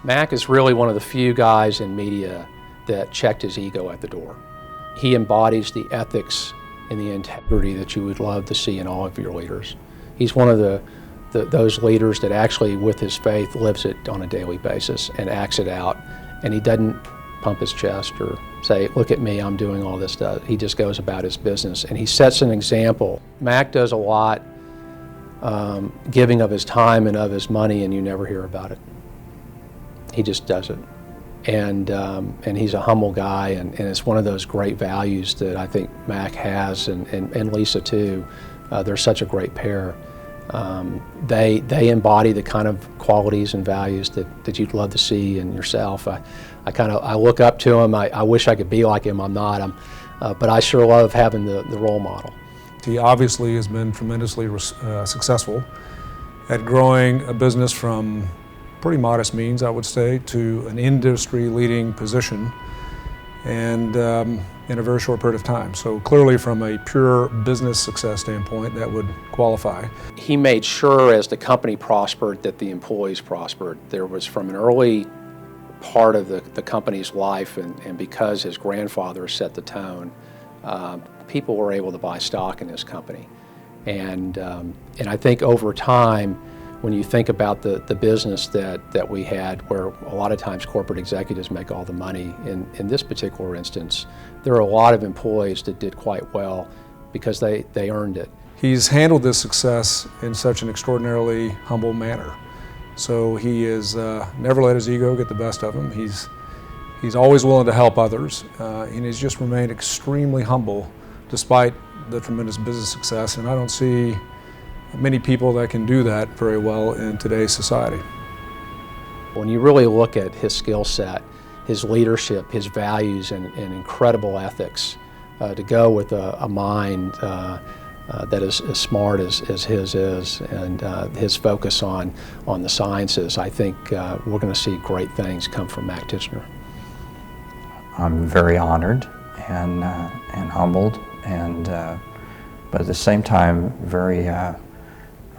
Mac is really one of the few guys in media that checked his ego at the door. He embodies the ethics and the integrity that you would love to see in all of your leaders. He's one of those leaders that actually, with his faith, lives it on a daily basis and acts it out. And he doesn't pump his chest or say, look at me, I'm doing all this stuff. He just goes about his business, and he sets an example. Mac does a lot, giving of his time and of his money, and you never hear about it. He just does it. And he's a humble guy, and it's one of those great values that I think Mac has, and Lisa too. They're such a great pair. They embody the kind of qualities and values that you'd love to see in yourself. I look up to him. I wish I could be like him. I'm not. But I sure love having the role model. He obviously has been tremendously successful at growing a business from pretty modest means, I would say, to an industry-leading position, and in a very short period of time. So clearly, from a pure business success standpoint, that would qualify. He made sure, as the company prospered, that the employees prospered. There was, from an early part of the company's life, and because his grandfather set the tone, people were able to buy stock in his company. And I think over time, when you think about the business that we had, where a lot of times corporate executives make all the money, in this particular instance, there are a lot of employees that did quite well because they earned it. He's handled this success in such an extraordinarily humble manner. So he has never let his ego get the best of him. He's always willing to help others, and he's just remained extremely humble despite the tremendous business success, and I don't see many people that can do that very well in today's society. When you really look at his skill set, his leadership, his values, and incredible ethics, to go with a mind that is as smart as his is, and his focus on the sciences, I think we're going to see great things come from Mac Tichenor. I'm very honored and humbled, but at the same time very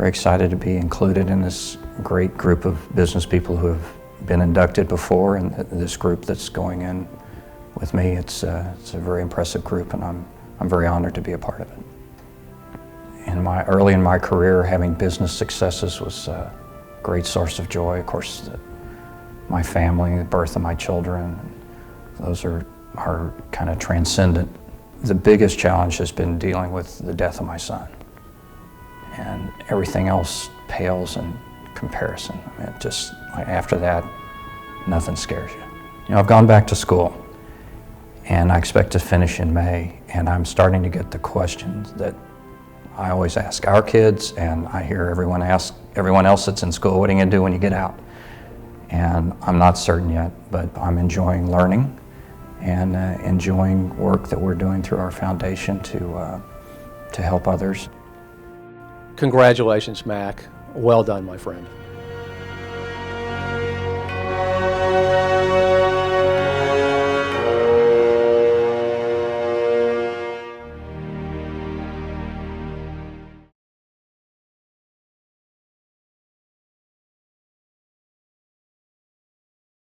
excited to be included in this great group of business people who have been inducted before, and this group that's going in with me. It's a very impressive group, and I'm very honored to be a part of it. Early in my career, having business successes was a great source of joy. Of course, my family, the birth of my children, those are kind of transcendent. The biggest challenge has been dealing with the death of my son. And everything else pales in comparison. I mean, after that, nothing scares you. You know, I've gone back to school, and I expect to finish in May, and I'm starting to get the questions that I always ask our kids, and I hear everyone ask everyone else that's in school, what are you going to do when you get out? And I'm not certain yet, but I'm enjoying learning and enjoying work that we're doing through our foundation to help others. Congratulations, Mac. Well done, my friend.